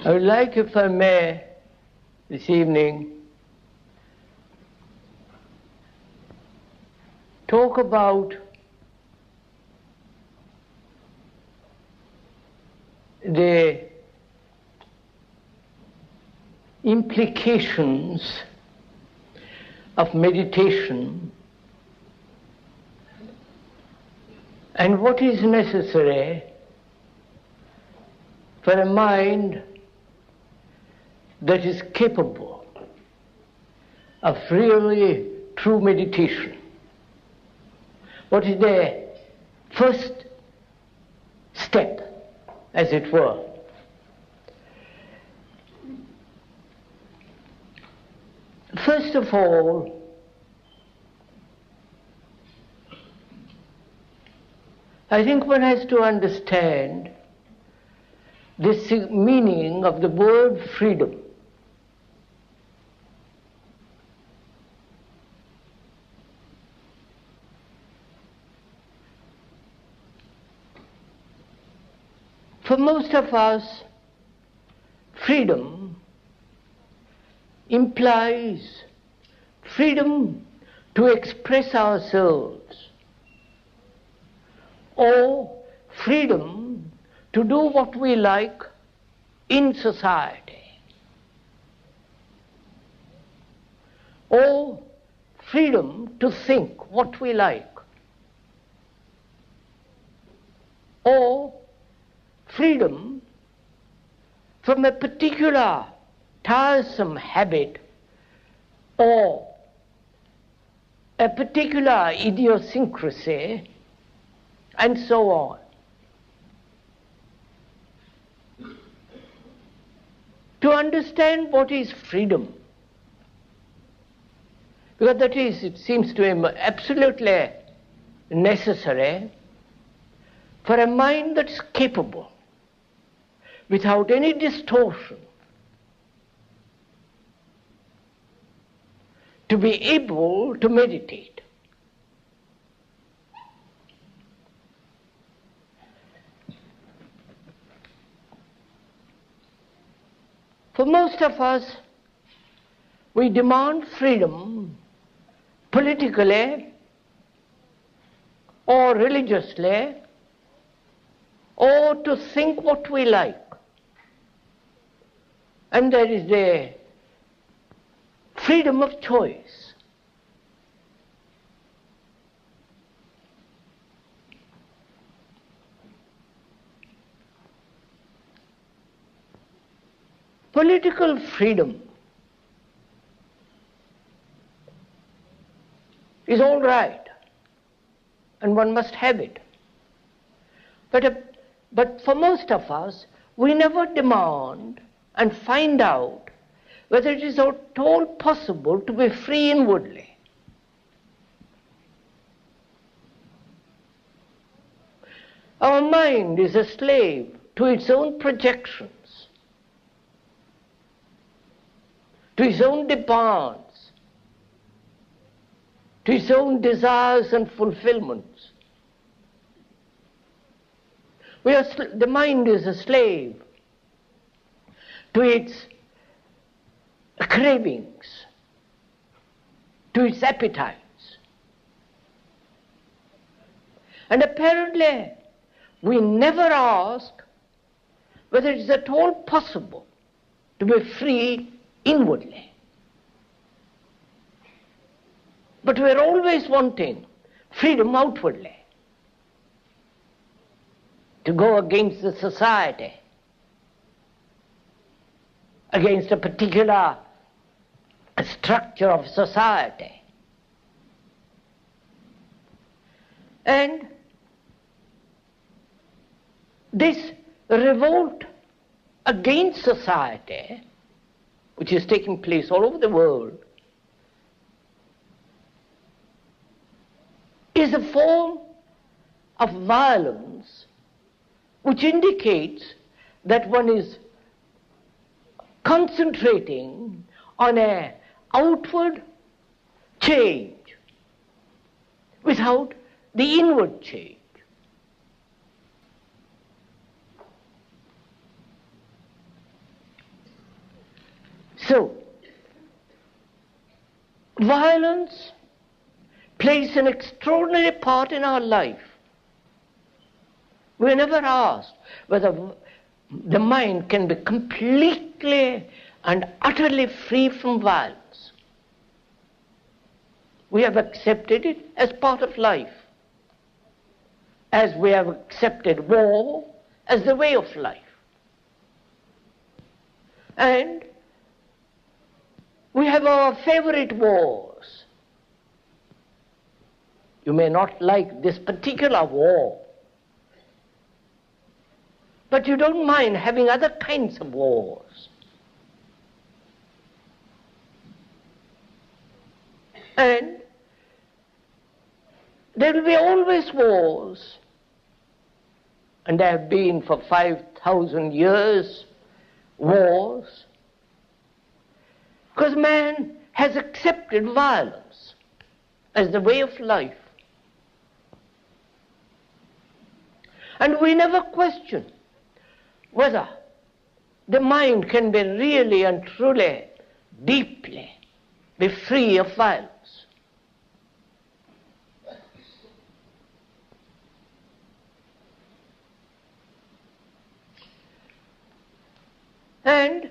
I would like, if I may, this evening, talk about the implications of meditation and what is necessary for a mind that is capable of really true meditation. What is the first step, as it were? First of all, I think one has to understand the meaning of the word freedom. For most of us, freedom implies freedom to express ourselves, or freedom to do what we like in society, or freedom to think what we like, or freedom from a particular tiresome habit or a particular idiosyncrasy, and so on. To understand what is freedom, because that is, it seems to me, absolutely necessary for a mind that's capable, without any distortion, to be able to meditate. For most of us, we demand freedom politically or religiously, or to think what we like. And there is the freedom of choice. Political freedom is all right, and one must have it. But for most of us, we never demand and find out whether it is at all possible to be free inwardly. Our mind is a slave to its own projections, to its own demands, to its own desires and fulfillments. The mind is a slave to its cravings, to its appetites. And apparently, we never ask whether it is at all possible to be free inwardly. But we are always wanting freedom outwardly, to go against the society, against a particular structure of society. And this revolt against society, which is taking place all over the world, is a form of violence which indicates that one is concentrating on an outward change without the inward change. So, violence plays an extraordinary part in our life. We never asked whether the mind can be completely and utterly free from violence. We have accepted it as part of life, as we have accepted war as the way of life. And we have our favorite wars. You may not like this particular war, but you don't mind having other kinds of wars. And there will be always wars, and there have been for 5,000 years wars, because man has accepted violence as the way of life. And we never question whether the mind can be really and truly, deeply be free of violence. And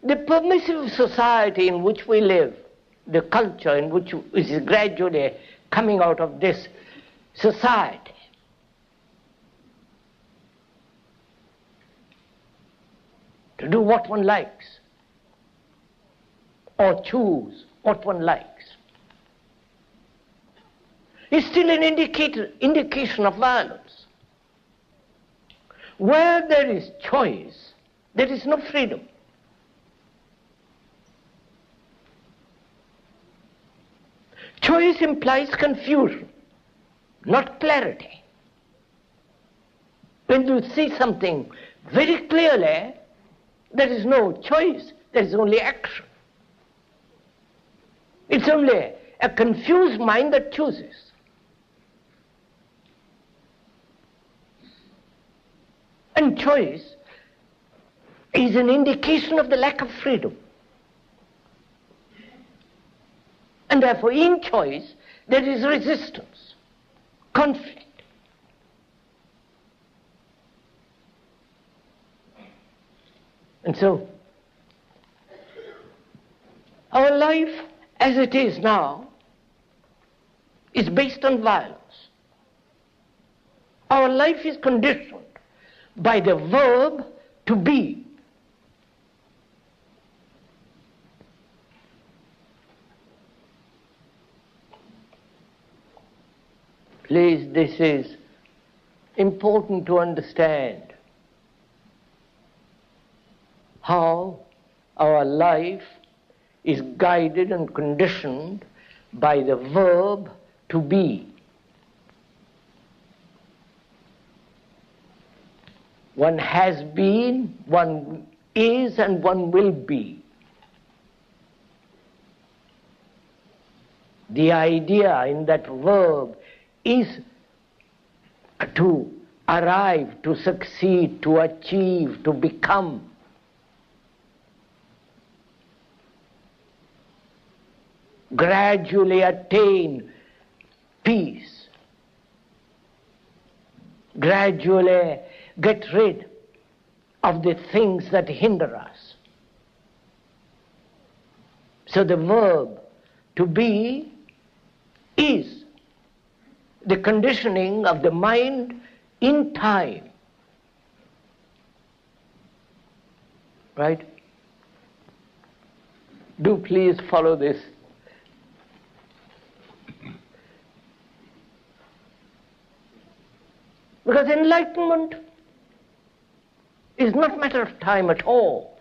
the permissive society in which we live, the culture in which is gradually coming out of this society, to do what one likes, or choose what one likes, is still an indication of violence. Where there is choice, there is no freedom. Choice implies confusion, not clarity. When you see something very clearly, there is no choice, there is only action. It's only a confused mind that chooses. And choice is an indication of the lack of freedom. And therefore, in choice, there is resistance, conflict. And so, our life as it is now is based on violence. Our life is conditioned by the verb to be. Please, this is important to understand how our life is guided and conditioned by the verb to be. One has been, one is, and one will be. The idea in that verb is to arrive, to succeed, to achieve, to become. Gradually attain peace. Gradually get rid of the things that hinder us. So the verb to be is the conditioning of the mind in time. Right? Do please follow this. Because enlightenment is not a matter of time at all.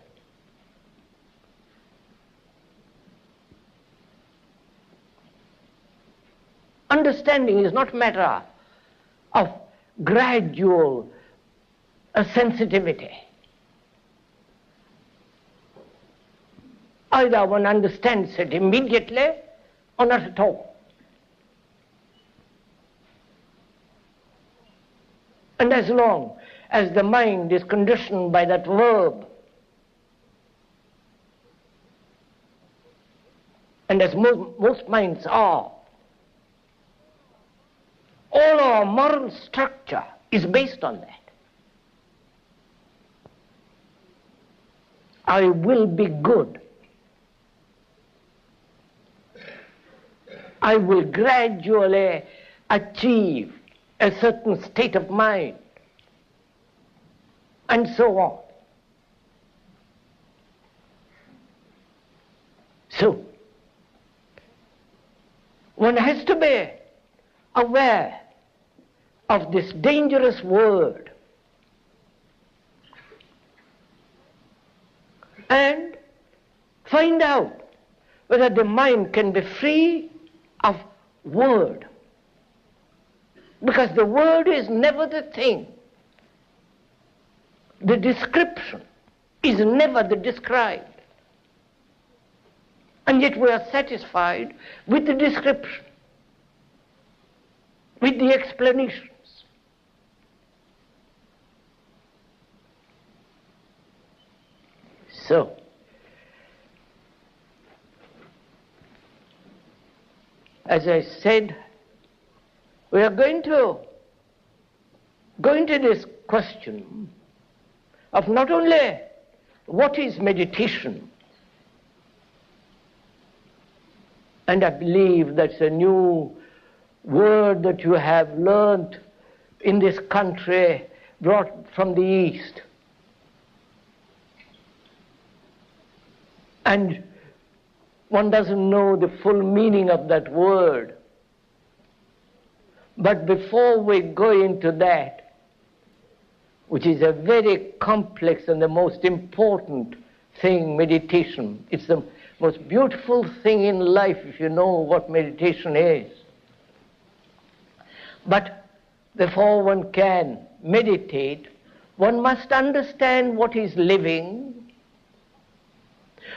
Understanding is not a matter of gradual sensitivity. Either one understands it immediately or not at all. And as long as the mind is conditioned by that verb and as most minds are, all our moral structure is based on that. I will be good. I will gradually achieve a certain state of mind, and so on. So, one has to be aware of this dangerous word and find out whether the mind can be free of word. Because the word is never the thing. The description is never the described. And yet we are satisfied with the description, with the explanations. So, as I said, we are going to go into this question of not only what is meditation, and I believe that's a new word that you have learnt in this country, brought from the East. And one doesn't know the full meaning of that word. But before we go into that, which is a very complex and the most important thing, meditation, it's the most beautiful thing in life if you know what meditation is. But before one can meditate, one must understand what is living,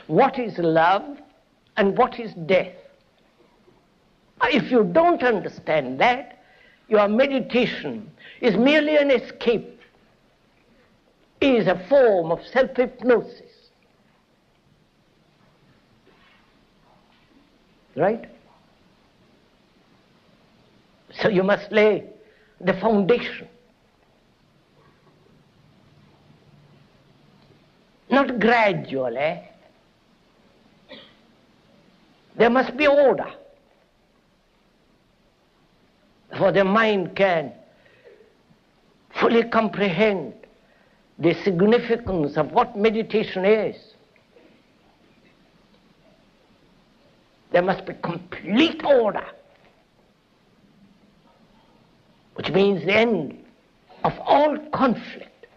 what is love, and what is death. If you don't understand that, your meditation is merely an escape, is a form of self-hypnosis. Right? So you must lay the foundation. Not gradually. There must be order, for the mind can fully comprehend the significance of what meditation is. There must be complete order, which means the end of all conflict,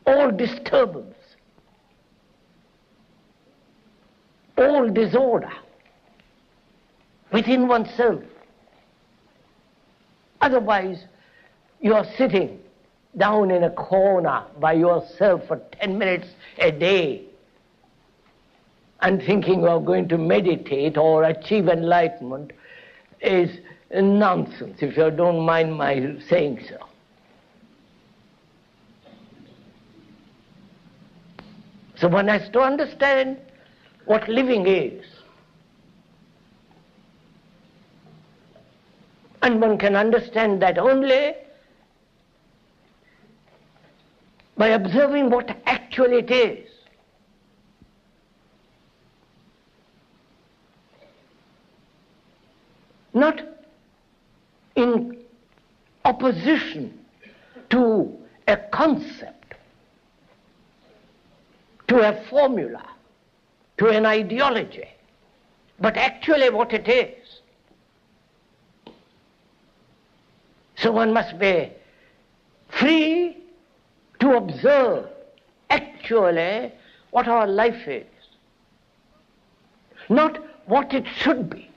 all disturbance, all disorder within oneself. Otherwise, you are sitting down in a corner by yourself for 10 minutes a day and thinking you are going to meditate or achieve enlightenment is nonsense, if you don't mind my saying so. So one has to understand what living is. And one can understand that only by observing what actually it is. Not in opposition to a concept, to a formula, to an ideology, but actually what it is. So one must be free to observe actually what our life is, not what it should be.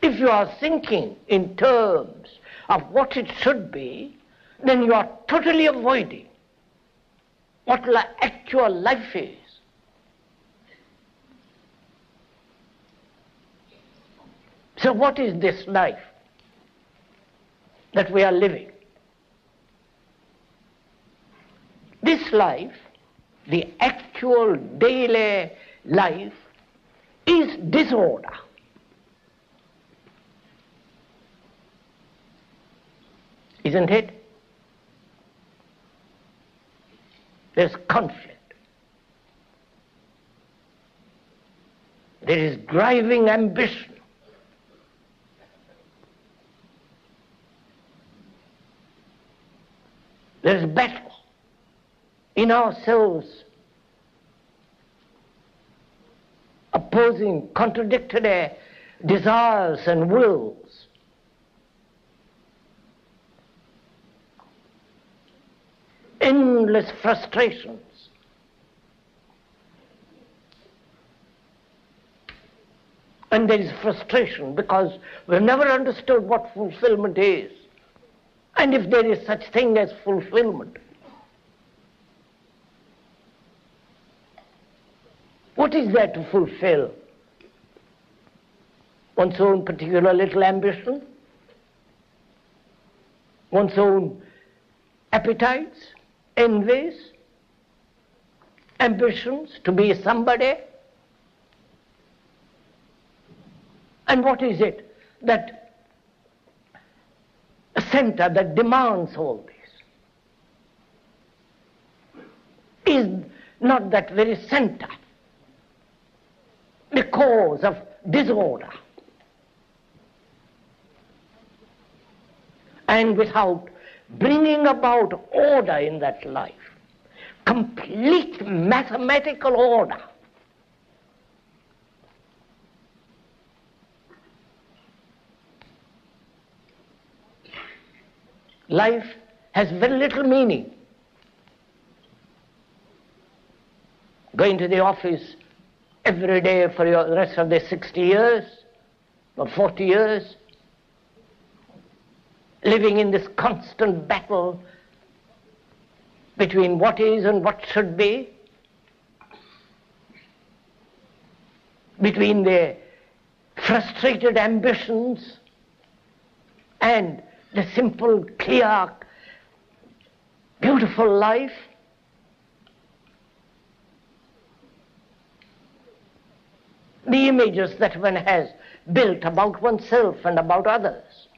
If you are thinking in terms of what it should be, then you are totally avoiding what actual life is. So what is this life that we are living? This life the actual daily life is disorder. Isn't it? There's conflict. There is driving ambition. There's battle in ourselves, opposing, contradictory desires and wills. Endless frustrations. And there is frustration because we've never understood what fulfillment is. And if there is such thing as fulfillment, what is there to fulfill? One's own particular little ambition? One's own appetites, envies, ambitions to be somebody? And what is it that a center that demands all this? Is not that very center the cause of disorder? And without bringing about order in that life, complete mathematical order, life has very little meaning. Going to the office every day for the rest of the 60 years or 40 years, living in this constant battle between what is and what should be, between the frustrated ambitions and the simple, clear, beautiful life. The images that one has built about oneself and about others.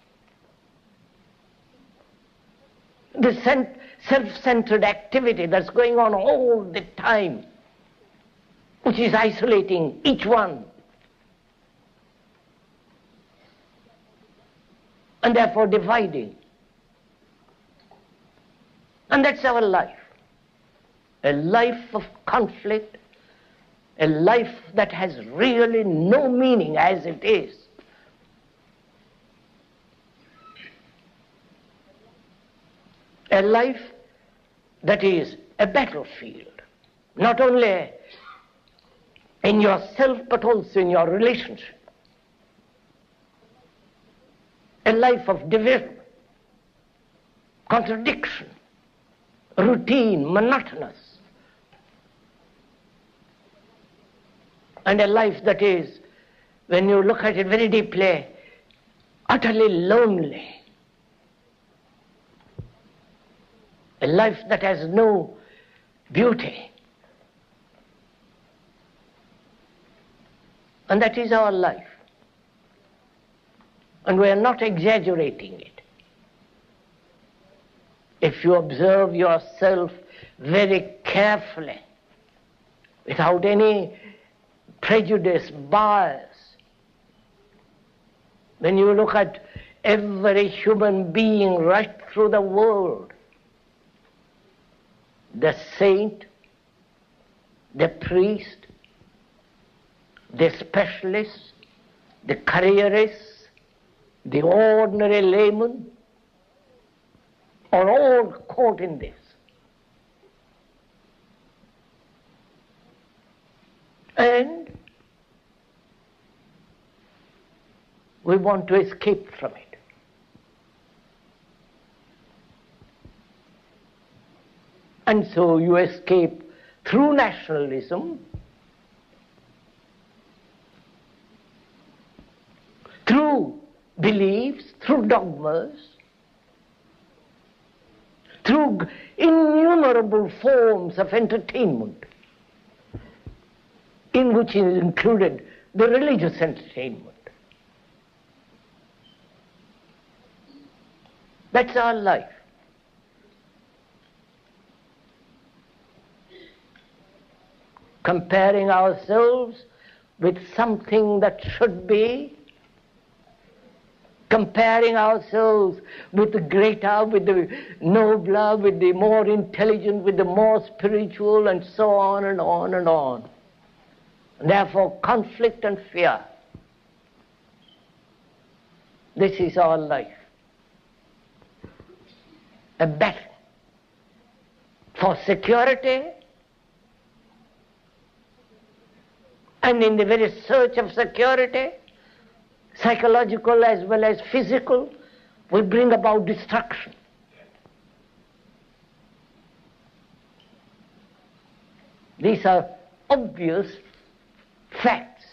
The self-centered activity that's going on all the time, which is isolating each one, and therefore dividing. And that's our life. A life of conflict, a life that has really no meaning as it is. A life that is a battlefield, not only in yourself but also in your relationship. A life of division, contradiction, routine, monotonous. And a life that is, when you look at it very deeply, utterly lonely. A life that has no beauty. And that is our life. And we are not exaggerating it. If you observe yourself very carefully, without any prejudice, bias, when you look at every human being right through the world, the saint, the priest, the specialist, the careerist, the ordinary layman, are all caught in this. And we want to escape from it. And so you escape through nationalism, through beliefs, through dogmas, through innumerable forms of entertainment, in which is included the religious entertainment. That's our life. Comparing ourselves with something that should be, comparing ourselves with the greater, with the nobler, with the more intelligent, with the more spiritual, and so on and on and on. And therefore, conflict and fear. This is our life. A battle for security, and in the very search of security, psychological as well as physical, will bring about destruction. These are obvious facts.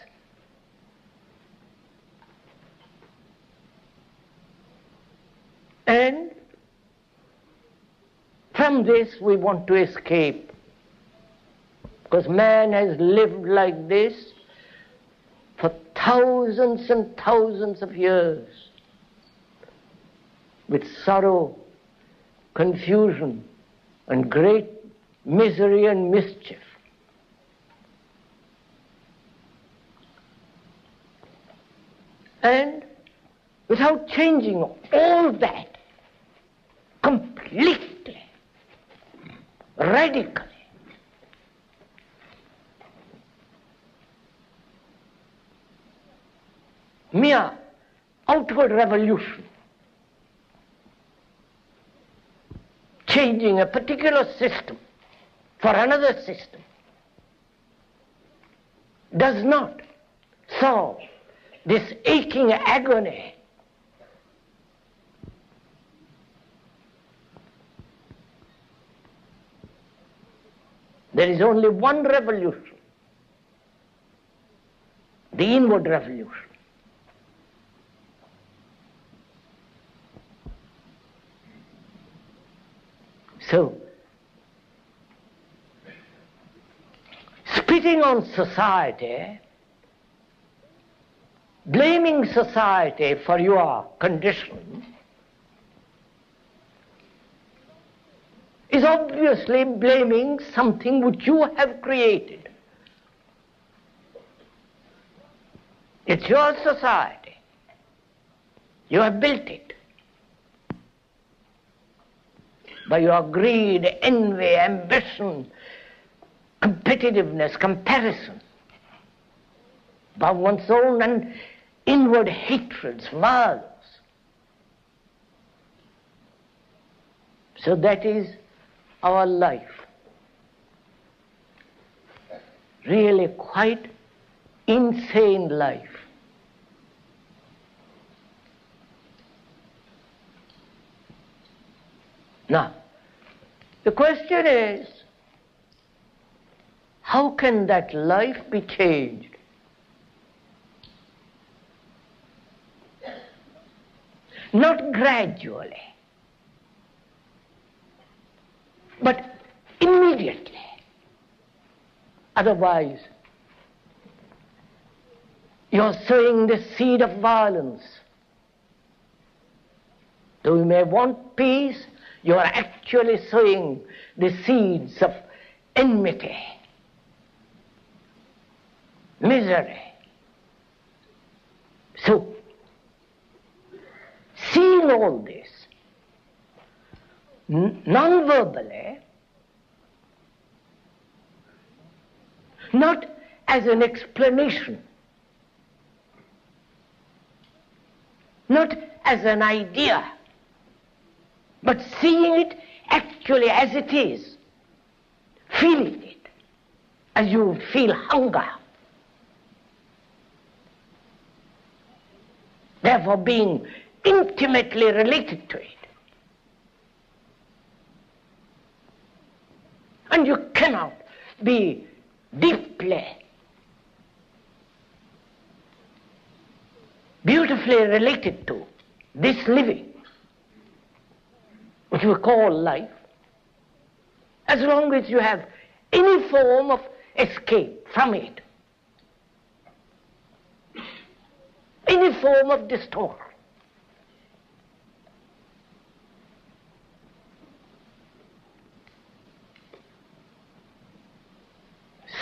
And from this we want to escape, because man has lived like this for thousands and thousands of years, with sorrow, confusion, and great misery and mischief. And without changing all that completely, radically, mere outward revolution, changing a particular system for another system, does not solve this aching agony. There is only one revolution, the inward revolution. So, spitting on society, blaming society for your condition, is obviously blaming something which you have created. It's your society. You have built it. By your greed, envy, ambition, competitiveness, comparison, by one's own and inward hatreds, violence. So that is our life. Really quite insane life. Now, the question is, how can that life be changed? Not gradually, but immediately. Otherwise, you're sowing the seed of violence. Though you may want peace, you are actually sowing the seeds of enmity, misery. So, seeing all this, non-verbally, not as an explanation, not as an idea, but seeing it actually as it is, feeling it as you feel hunger. Therefore being intimately related to it. And you cannot be deeply, beautifully related to this living, which we call life, as long as you have any form of escape from it, any form of distortion.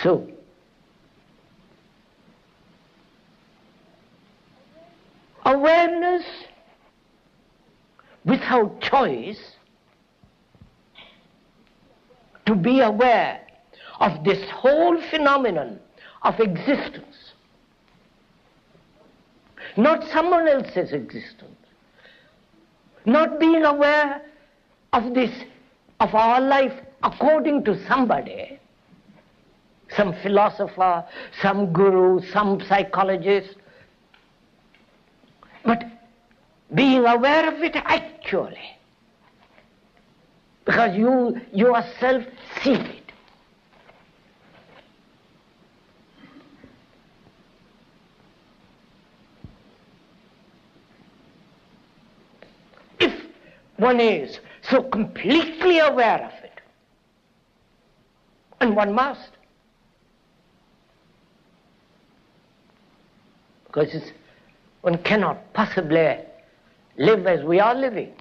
So, awareness without choice, to be aware of this whole phenomenon of existence, not someone else's existence, not being aware of this, of our life according to somebody, some philosopher, some guru, some psychologist, but being aware of it actually, because you yourself see it. If one is so completely aware of it, and one must, because one cannot possibly live as we are living.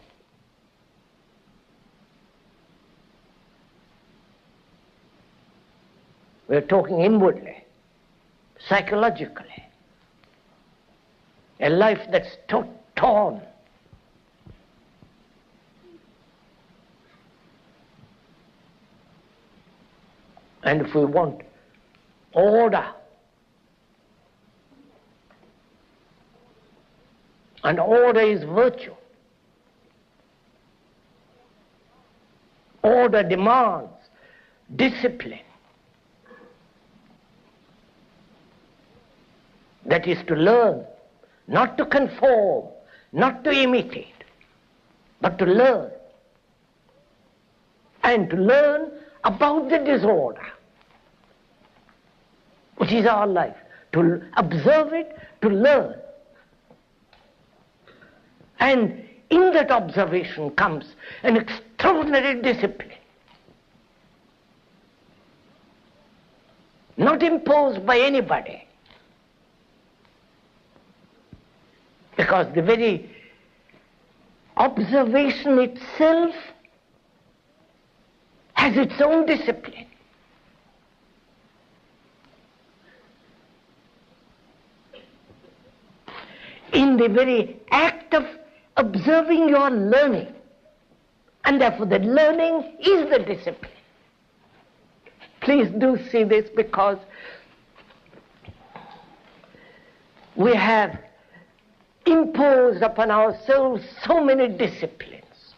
We're talking inwardly, psychologically. A life that's torn. And if we want order, and order is virtue, order demands discipline. That is to learn, not to conform, not to imitate, but to learn. And to learn about the disorder, which is our life. To observe it, to learn. And in that observation comes an extraordinary discipline, not imposed by anybody, because the very observation itself has its own discipline. In the very act of observing, you are learning, and therefore the learning is the discipline. Please do see this, because we have imposed upon ourselves so many disciplines.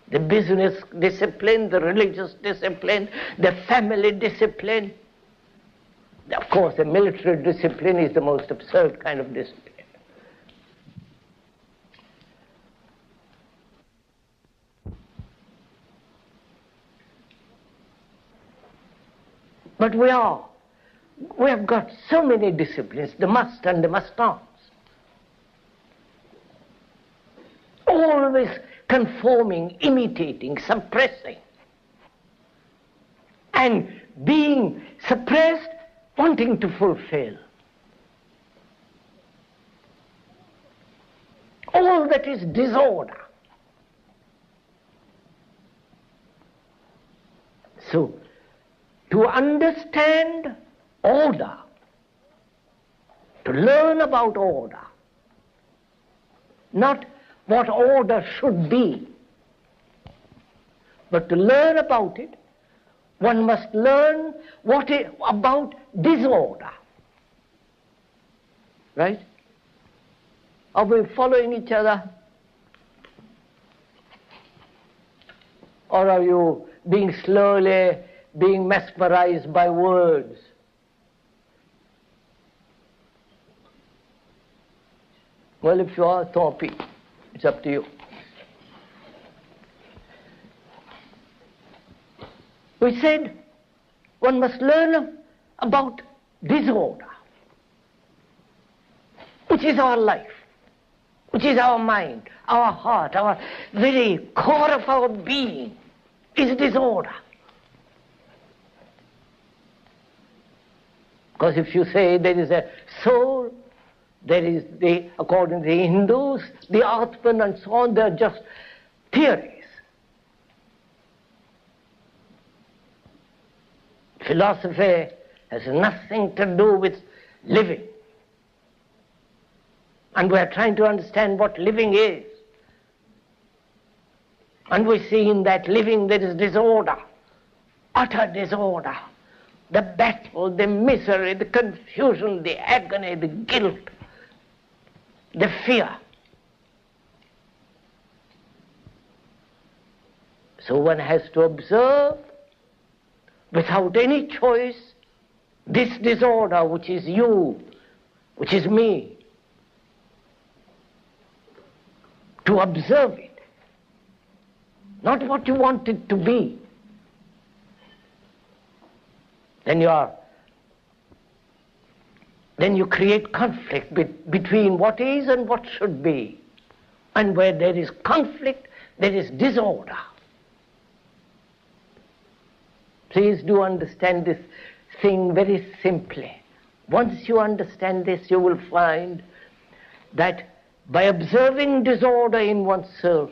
The business discipline, the religious discipline, the family discipline. Of course, the military discipline is the most absurd kind of discipline. But we have got so many disciplines, the must and the must-nots. Always conforming, imitating, suppressing. And being suppressed, wanting to fulfill. All that is disorder. So, to understand order, to learn about order, not what order should be, but to learn about it, one must learn about disorder. Right? Are we following each other? Or are you being mesmerized by words? Well, if you are, Thorpe, it's up to you. We said one must learn about disorder, which is our life, which is our mind, our heart, our very core of our being. is disorder. Because if you say there is a soul, there is according to the Hindus, the Atman and so on, they are just theories. Philosophy has nothing to do with living. And we are trying to understand what living is. And we see in that living there is disorder, utter disorder. The battle, the misery, the confusion, the agony, the guilt, the fear. So one has to observe without any choice this disorder which is you, which is me. To observe it, not what you want it to be. Then you create conflict between what is and what should be. And where there is conflict, there is disorder. Please do understand this thing very simply. Once you understand this, you will find that by observing disorder in oneself,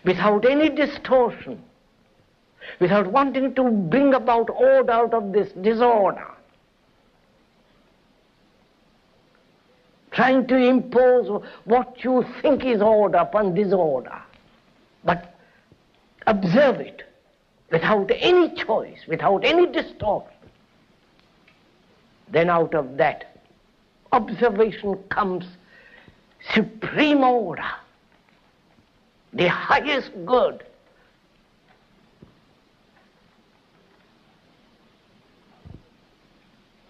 without any distortion, without wanting to bring about order out of this disorder, trying to impose what you think is order upon disorder, but observe it without any choice, without any distortion, then out of that observation comes supreme order, the highest good.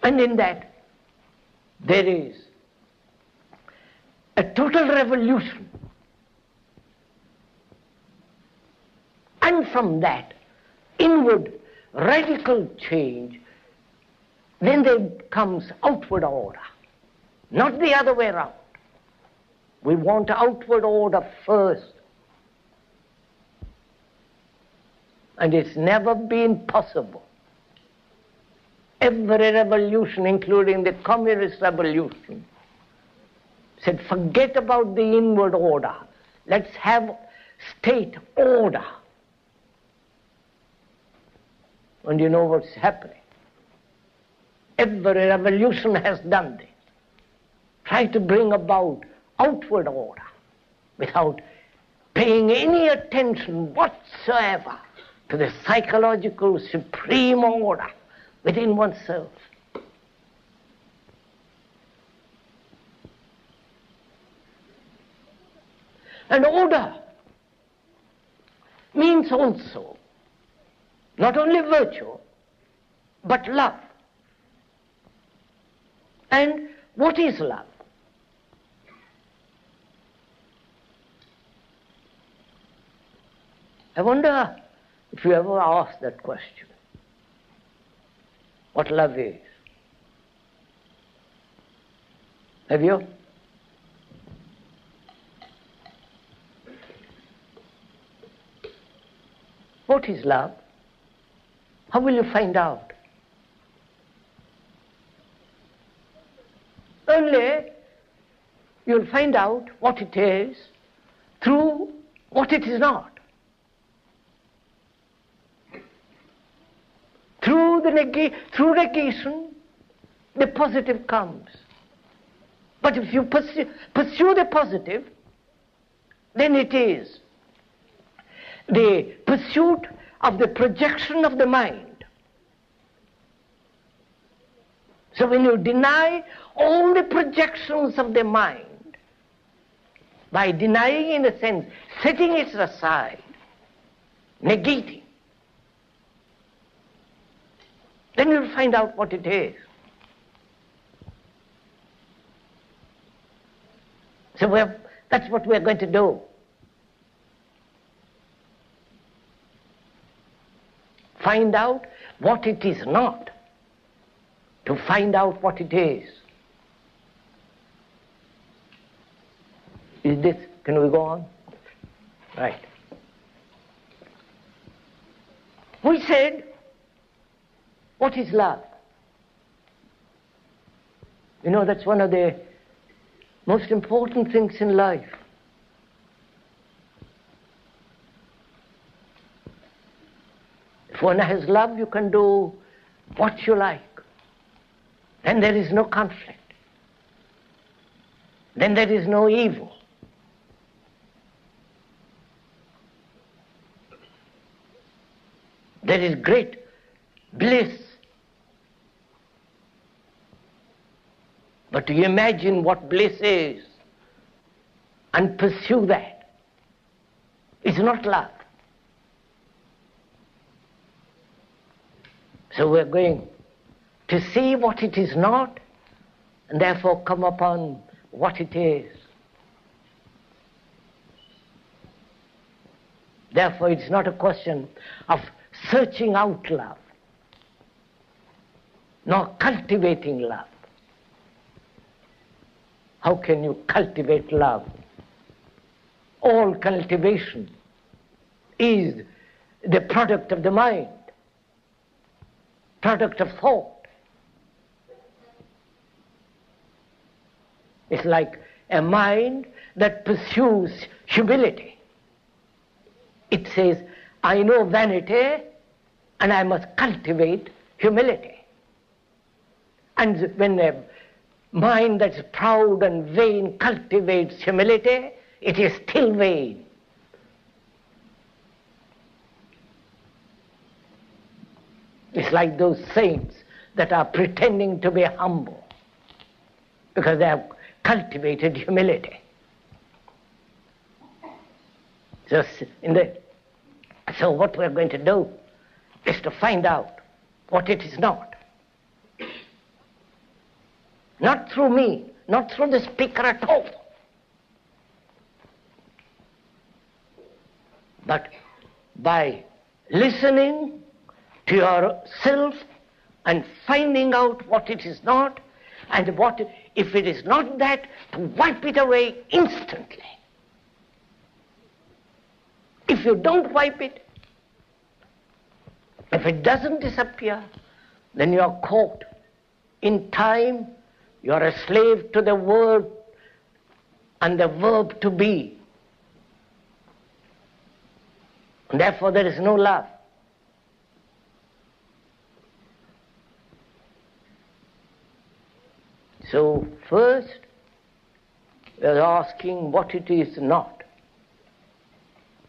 And in that there is a total revolution. And from that inward radical change, then there comes outward order, not the other way around. We want outward order first. And it's never been possible. Every revolution, including the communist revolution, said forget about the inward order. Let's have state order. And you know what's happening. Every revolution has done this. Try to bring about outward order without paying any attention whatsoever to the psychological supreme order within oneself. And order means also not only virtue, but love. And what is love? I wonder if you ever asked that question. What love is. Have you? What is love? How will you find out? Only you'll find out what it is through what it is not. Through negation, the positive comes. But if you pursue the positive, then it is the pursuit of the projection of the mind. So when you deny all the projections of the mind, by denying, in a sense, setting it aside, negating, then you'll find out what it is. So that's what we're going to do. Find out what it is not, to find out what it is. Is this, can we go on? Right. We said, what is love? You know, that's one of the most important things in life. If one has love, you can do what you like. Then there is no conflict. Then there is no evil. There is great bliss. But to imagine what bliss is and pursue that is not love. So we're going to see what it is not, and therefore come upon what it is. Therefore, it's not a question of searching out love, nor cultivating love. How can you cultivate love? All cultivation is the product of the mind, product of thought. It's like a mind that pursues humility. It says, I know vanity and I must cultivate humility. And when a mind that's proud and vain cultivates humility, it is still vain. It's like those saints that are pretending to be humble because they have cultivated humility. So what we're going to do is to find out what it is not. Not through me, not through the speaker at all, but by listening to yourself and finding out what it is not, and what, if it is not that, to wipe it away instantly. If you don't wipe it, if it doesn't disappear, then you are caught in time. You are a slave to the word and the verb to be. And therefore there is no love. So first we are asking what it is not.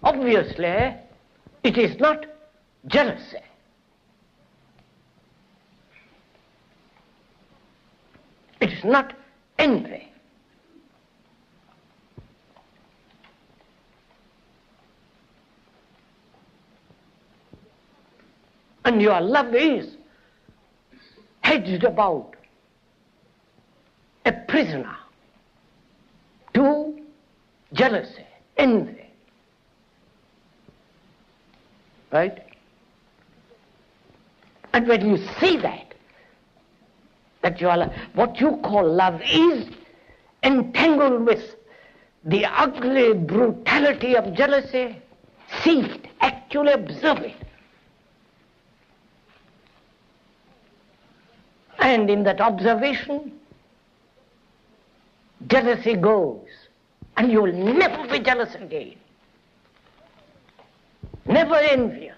Obviously it is not jealousy. It is not envy. And your love is hedged about, a prisoner to jealousy, envy. Right? And when you see that what you call love is entangled with the ugly brutality of jealousy, see it, actually observe it. And in that observation, jealousy goes, and you will never be jealous again, never envious.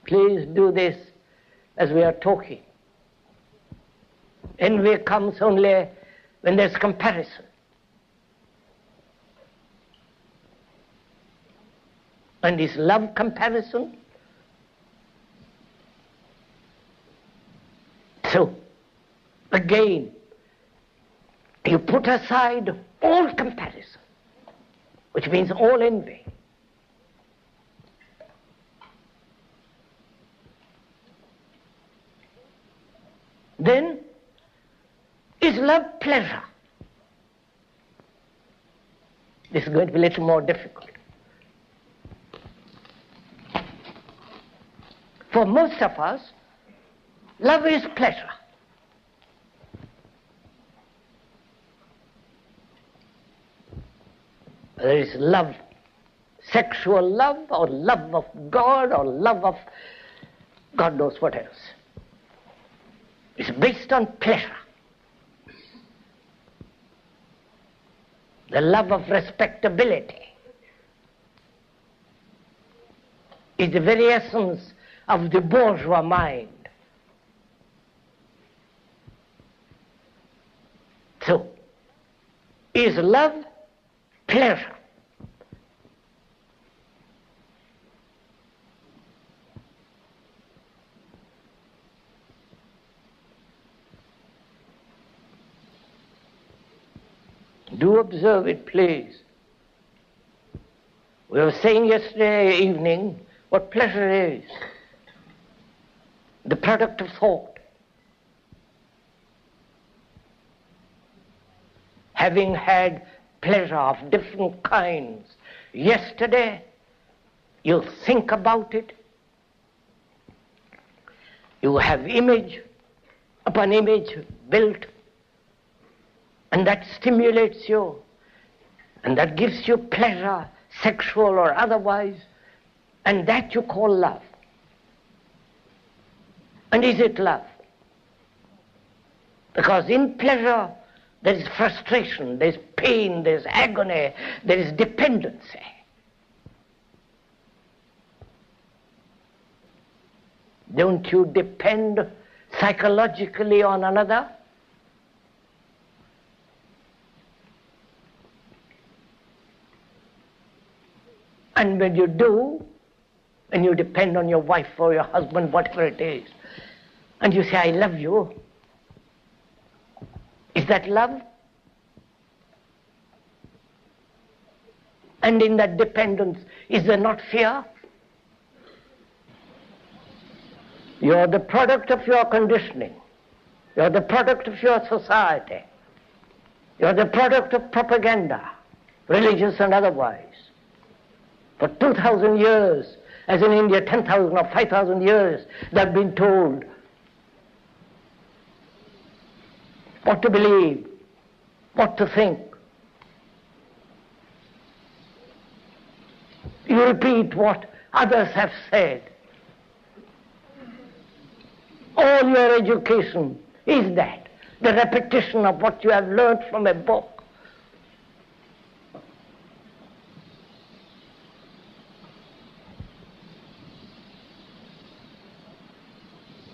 Please do this as we are talking. Envy comes only when there's comparison. And is love comparison? So, again, you put aside all comparison, which means all envy. Then, is love pleasure? This is going to be a little more difficult. For most of us, love is pleasure. There is love, sexual love, or love of God, or love of God knows what else. It's based on pleasure. The love of respectability is the very essence of the bourgeois mind. So, is love pleasure? Do observe it, please. We were saying yesterday evening what pleasure is. The product of thought. Having had pleasure of different kinds yesterday, you think about it. You have image upon image built, and that stimulates you, and that gives you pleasure, sexual or otherwise, and that you call love. And is it love? Because in pleasure there is frustration, there is pain, there is agony, there is dependency. Don't you depend psychologically on another? And when you do, and you depend on your wife or your husband, whatever it is, and you say, I love you, is that love? And in that dependence, is there not fear? You're the product of your conditioning. You're the product of your society. You're the product of propaganda, religious and otherwise. For 2,000 years, as in India 10,000 or 5,000 years, they've been told what to believe, what to think. You repeat what others have said. All your education is that, the repetition of what you have learned from a book.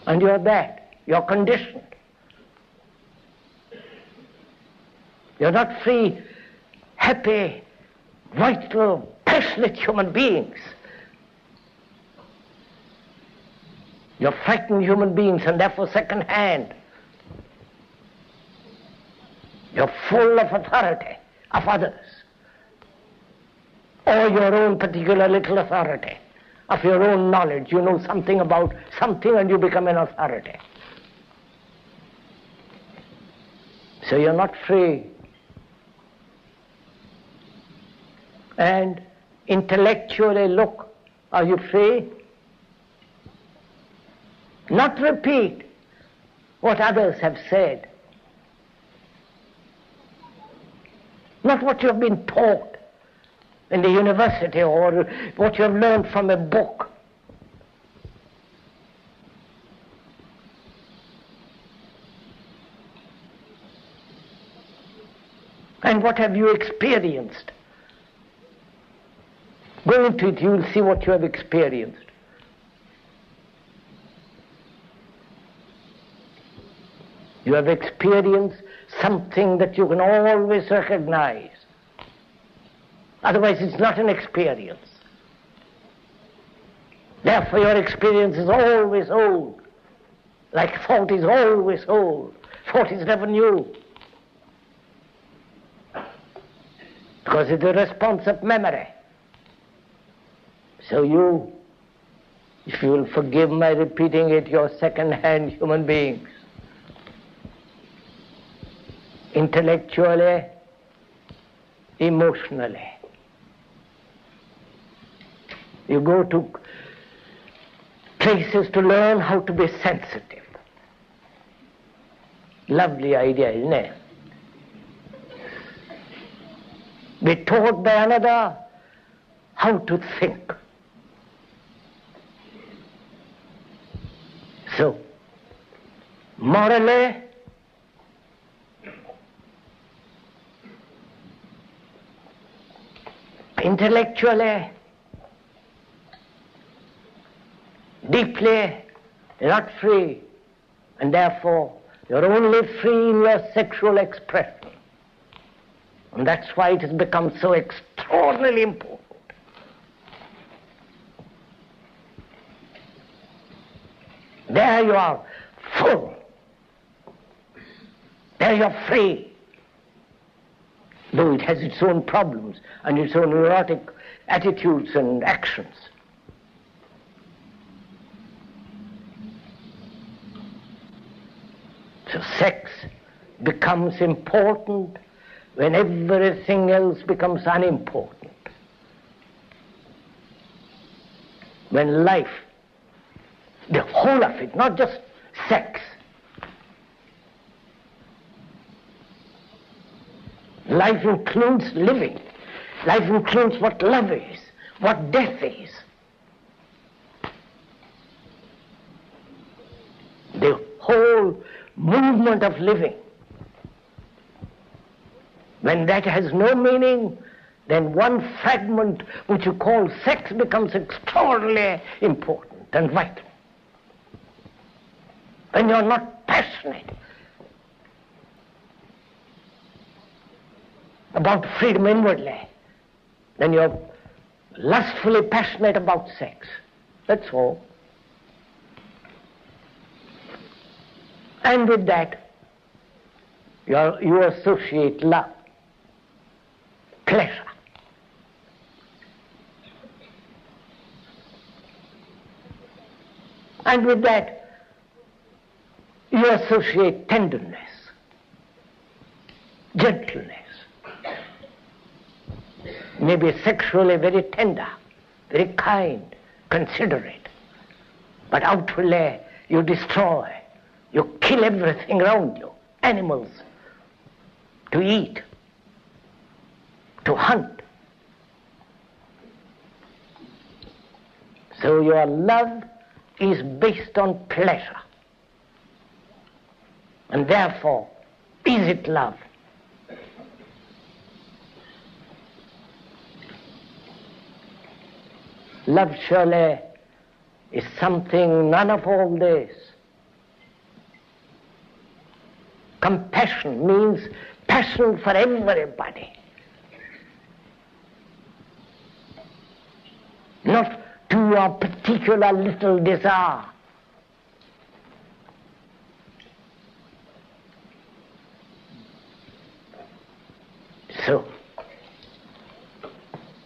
And you're that, you're conditioned. You're not free, happy, vital, passionate human beings. You're frightened human beings and therefore second-hand. You're full of authority of others, or your own particular little authority, of your own knowledge. You know something about something and you become an authority. So you're not free. And intellectually look, are you free? Not repeat what others have said. Not what you have been taught in the university or what you have learned from a book. And what have you experienced? Go into it, you will see what you have experienced. You have experienced something that you can always recognize. Otherwise it's not an experience. Therefore your experience is always old. Like thought is always old. Thought is never new. Because it's a response of memory. So you, if you will forgive my repeating it, you're second-hand human beings. Intellectually, emotionally. You go to places to learn how to be sensitive. Lovely idea, isn't it? be taught by another how to think. So, morally, intellectually, deeply, you're not free, and therefore you're only free in your sexual expression. And that's why it has become so extraordinarily important. There you are full. There you're free. Though it has its own problems and its own neurotic attitudes and actions. So sex becomes important when everything else becomes unimportant. When life, the whole of it, not just sex, life includes living. Life includes what love is, what death is. The whole movement of living. When that has no meaning, then one fragment which you call sex becomes extraordinarily important and vital. When you're not passionate about freedom inwardly, then you're lustfully passionate about sex. That's all. And with that, you associate love, pleasure. And with that, you associate tenderness, gentleness. Maybe sexually very tender, very kind, considerate. But outwardly, you destroy, you kill everything around you, animals, to eat, to hunt. So your love is based on pleasure. And therefore, is it love? Love surely is something none of all this. Compassion means passion for everybody. Not to your particular little desire. So,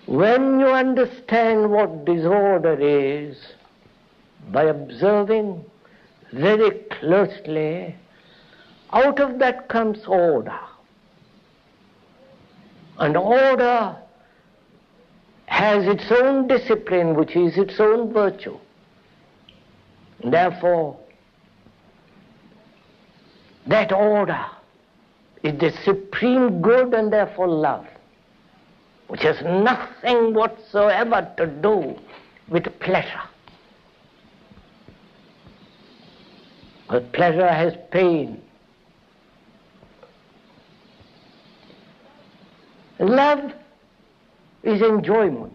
when you understand what disorder is, by observing very closely, out of that comes order. And order has its own discipline, which is its own virtue. And therefore, that order is the supreme good and therefore love, which has nothing whatsoever to do with pleasure. But pleasure has pain. Love is enjoyment.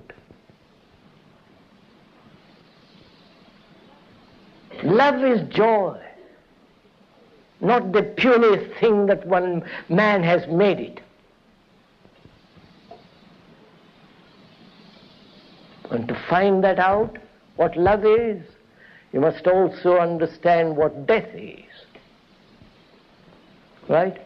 Love is joy, not the puny thing that one man has made it. And to find that out, what love is, you must also understand what death is. Right?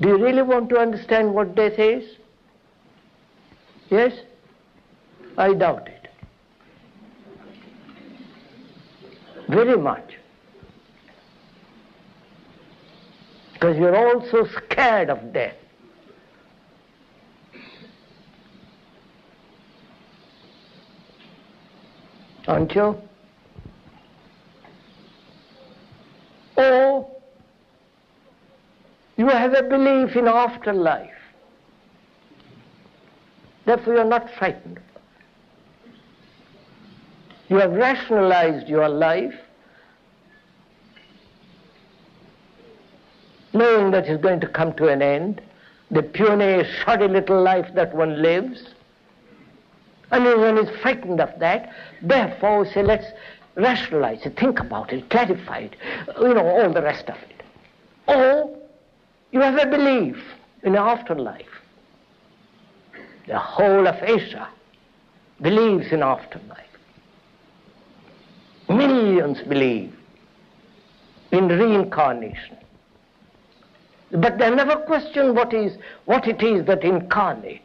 Do you really want to understand what death is? Yes? I doubt it. Very much. Because you're all so scared of death. Aren't you? Or you have have a belief in afterlife. Therefore you are not frightened. You have rationalized your life, knowing that it's going to come to an end, the puny, shoddy little life that one lives, and one is frightened of that. Therefore, say, let's rationalize it, think about it, clarify it, all the rest of it. Or you have a belief in afterlife. The whole of Asia believes in afterlife. Millions believe in reincarnation. But they never question what it is that incarnates.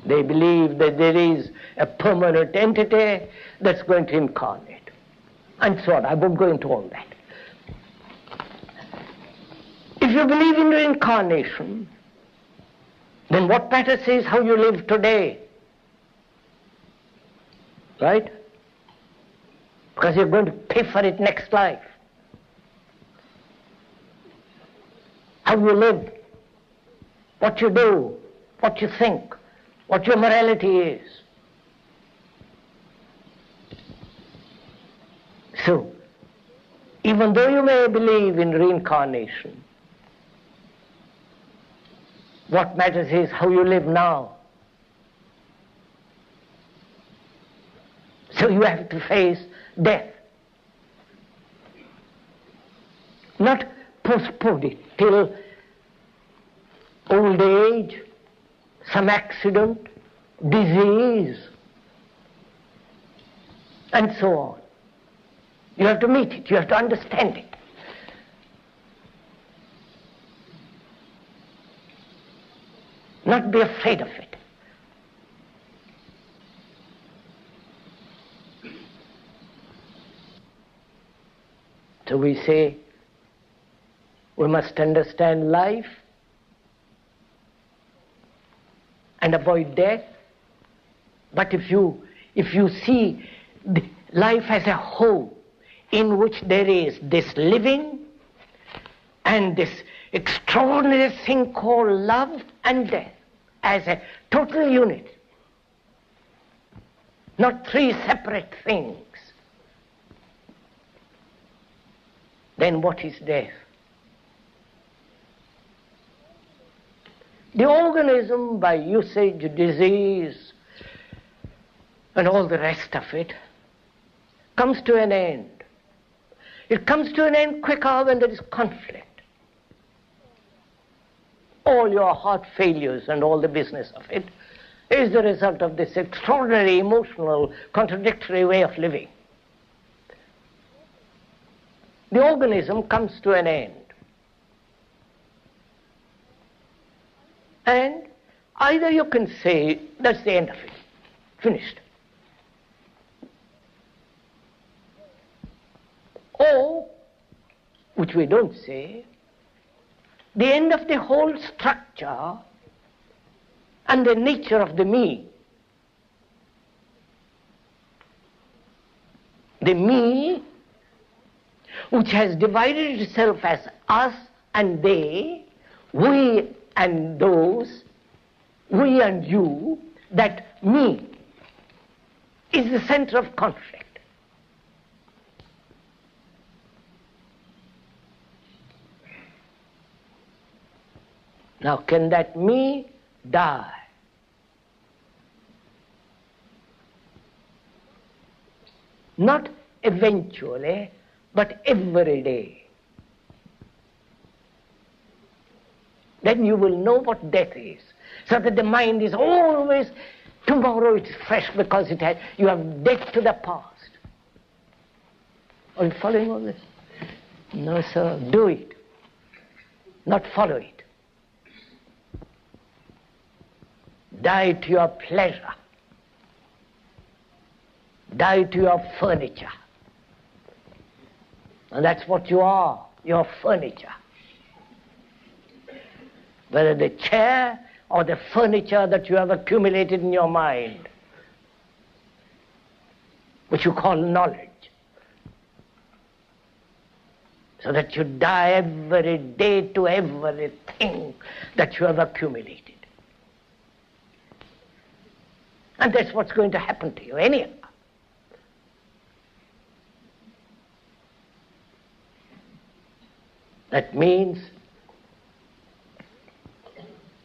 They believe that there is a permanent entity that's going to incarnate, and so on. I won't go into all that. If you believe in reincarnation, then what matters is how you live today. Right? Because you're going to pay for it next life. How you live, what you do, what you think, what your morality is. So, even though you may believe in reincarnation, what matters is how you live now. So you have to face death. Not postpone it till old age, some accident, disease, and so on. You have to meet it, you have to understand it. Not be afraid of it. So we say we must understand life and avoid death. But if you see life as a whole in which there is this living and this extraordinary thing called love and death as a total unit, not three separate things, then what is death? The organism, by usage, disease, and all the rest of it, comes to an end. It comes to an end quicker when there is conflict. All your heart failures and all the business of it is the result of this extraordinary, emotional, contradictory way of living. The organism comes to an end. And either you can say, that's the end of it, finished. Or, which we don't say, the end of the whole structure and the nature of the me. The me, which has divided itself as us and they, we and those, we and you, that me is the center of conflict. Now, can that me die? Not eventually, but every day. Then you will know what death is. So that the mind is always, tomorrow it's fresh because you have death to the past. Are you following all this? No, sir, do it, not follow it. Die to your pleasure. Die to your furniture. And that's what you are, your furniture. Whether the chair or the furniture that you have accumulated in your mind. which you call knowledge, so that you die every day to everything that you have accumulated. And that's what's going to happen to you anyhow. That means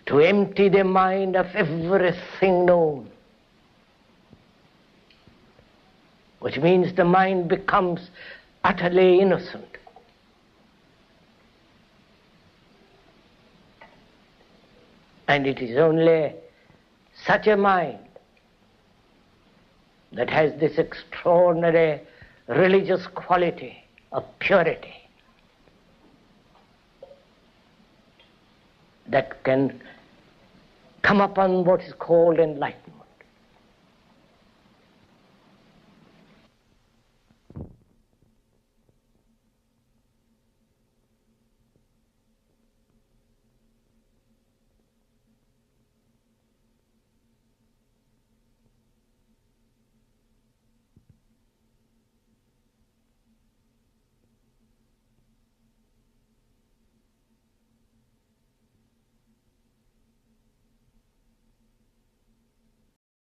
to empty the mind of everything known, which means the mind becomes utterly innocent. And it is only such a mind that has this extraordinary religious quality of purity that can come upon what is called enlightenment.